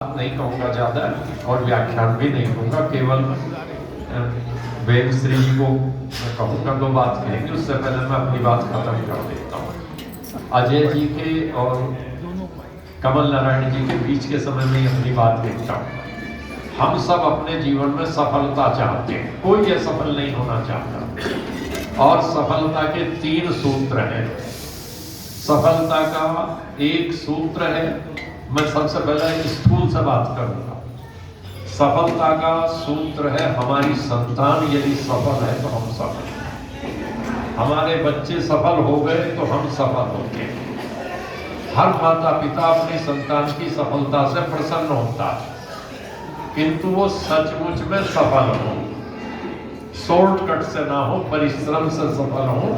नहीं कहूँगा ज़्यादा और व्याख्यान भी नहीं दूंगा, केवल वेद श्री जी को मैं कहूँगा, दो बात कहेंगे, उससे पहले मैं अपनी बात खत्म कर देता हूँ। अजय जी के और कमल नारायण जी के बीच के समय में अपनी बात कहता हूँ। हम सब अपने जीवन में सफलता चाहते हैं, कोई असफल नहीं होना चाहता, और सफलता के 3 सूत्र हैं। सफलता का एक सूत्र है, मैं सबसे पहले स्थूल से बात करूंगा। सफलता का सूत्र है हमारी संतान यदि सफल है तो हम सफल हैं, हमारे बच्चे सफल हो गए तो हम सफल होते हैं। हर माता पिता अपनी संतान की सफलता से प्रसन्न होता है, किंतु वो सचमुच में सफल हो, शॉर्टकट से ना हो, परिश्रम से सफल हो,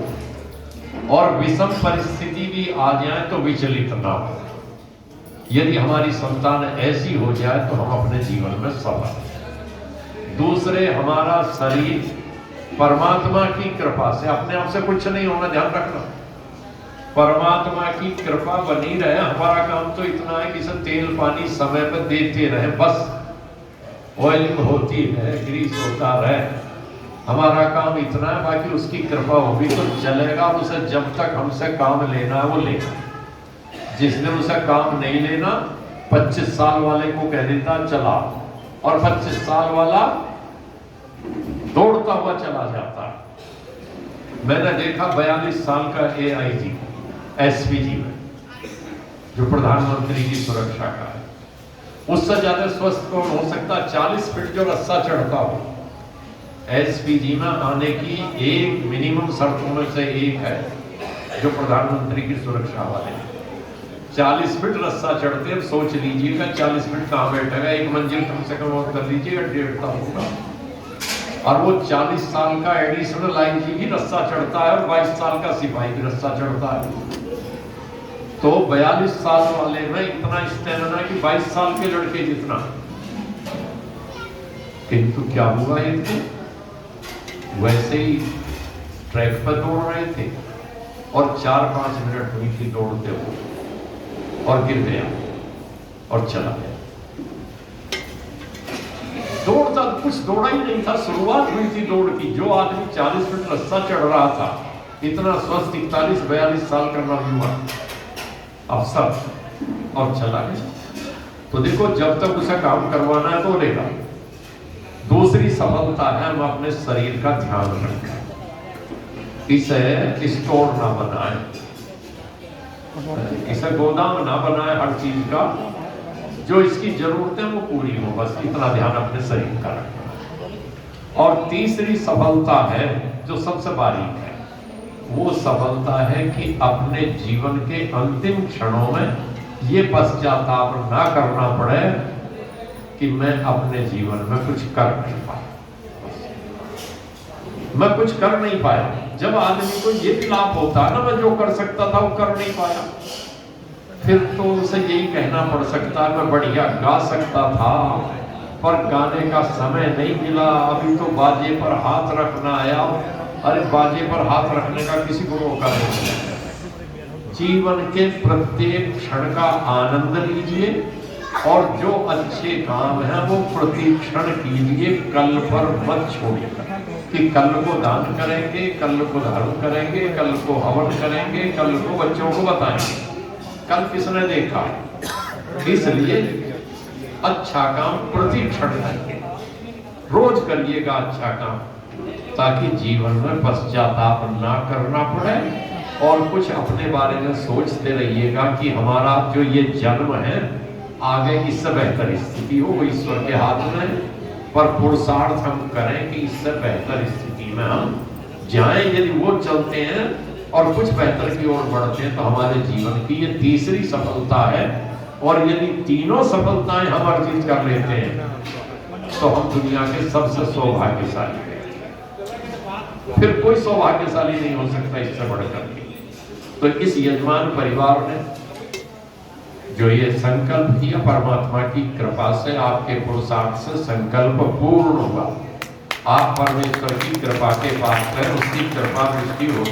और विषम परिस्थिति भी आ जाए तो विचलित ना हो। यदि हमारी संतान ऐसी हो जाए तो हम अपने जीवन में सफल हैं। दूसरे, हमारा शरीर परमात्मा की कृपा से, अपने आप से कुछ नहीं होना, ध्यान रखना, परमात्मा की कृपा बनी रहे। हमारा काम तो इतना है कि इसे तेल पानी समय पर देते रहे, बस ऑयलिंग होती है, ग्रीस होता रहे, हमारा काम इतना है। बाकी उसकी कृपा होगी तो चलेगा, और उसे जब तक हमसे काम लेना है वो लेगा। जिसने उसे काम नहीं लेना, 25 साल वाले को कह देता चला, और 25 साल वाला दौड़ता हुआ चला जाता। मैंने देखा 42 साल का AIG SPG में, जो प्रधानमंत्री की सुरक्षा का है, उससे ज्यादा स्वस्थ कौन हो सकता? 40 फीट जो रस्सा चढ़ता हो। SPG में आने की एक मिनिमम शर्तों में से एक है जो प्रधानमंत्री की सुरक्षा वाले 40 फीट रस्सा चढ़ते हैं। सोच लीजिएगा 40 फीट कहाँ बैठेगा, एक मंजिल कम से कम और कर लीजिएगा, 1.5 होगा। और वो 40 साल का एडिशनल IG भी रस्सा चढ़ता है, और 22 साल का सिपाही भी रस्सा चढ़ता है। तो 42 साल वाले में इतना स्टेमिना कि 22 साल के लड़के जितना। किंतु क्या हुआ, इनके वैसे ही ट्रैक पर दौड़ रहे थे, और 4-5 मिनट हुई थी दौड़ते हुए, और गिर गया और चला गया। दौड़ता कुछ दौड़ा ही नहीं था, शुरुआत हुई थी दौड़ की। जो आदमी 40 फीट रस्सा चढ़ रहा था, इतना स्वस्थ 41-42 साल का नौजुआन अफसर, और चला गया। तो देखो, जब तक उसे काम करवाना है तो लेगा। दूसरी सफलता है हम अपने शरीर का ध्यान रखें, इसे स्टोर ना बनाए, इसे गोदाम ना बनाए, हर चीज का जो इसकी जरूरतें वो पूरी हो, बस इतना ध्यान अपने शरीर का रखना। और तीसरी सफलता है जो सबसे बारीक है, वो सफलता है कि अपने जीवन के अंतिम क्षणों में ये पश्चाताप ना करना पड़े कि मैं अपने जीवन में कुछ कर नहीं पाया, मैं कुछ कर नहीं पाया। जब आदमी को ये भी लाभ होता है ना, मैं जो कर सकता था वो कर नहीं पाया, फिर तो उसे यही कहना पड़ सकता है, मैं बढ़िया गा सकता था पर गाने का समय नहीं मिला, अभी तो बाजे पर हाथ रखना आया। अरे बाजे पर हाथ रखने का किसी को मौका नहीं मिला। जीवन के प्रत्येक क्षण का आनंद लीजिए, और जो अच्छे काम है वो प्रतिक्षण कीजिए, कल पर मत छोड़िए कि कल को दान करेंगे, कल को धर्म करेंगे, कल को हवन करेंगे, कल को बच्चों को बताएंगे, कल किसने देखा। इसलिए अच्छा काम प्रतिक्षण करिए, रोज करिएगा अच्छा काम, ताकि जीवन में पश्चाताप ना करना पड़े, और कुछ अपने बारे में सोचते रहिएगा कि हमारा जो ये जन्म है आगे इससे बेहतर स्थिति हो, वो ईश्वर के हाथ में, पर पुरुषार्थ हम करें कि इससे बेहतर स्थिति में हम जाएं। यदि वो चलते हैं और कुछ बेहतर की ओर बढ़ते हैं तो हमारे जीवन की ये तीसरी सफलता है। और यदि तीनों सफलताएं हम अर्जित कर लेते हैं तो हम दुनिया के सबसे सौभाग्यशाली हैं। फिर कोई सौभाग्यशाली नहीं हो सकता इससे बढ़कर के। तो इस यजमान परिवार ने जो ये संकल्प किया, परमात्मा की कृपा से, आपके पुरुषार्थ से संकल्प पूर्ण हुआ। आप परमेश्वर की कृपा के पात्र हैं, उसकी कृपा दृष्टि होगी।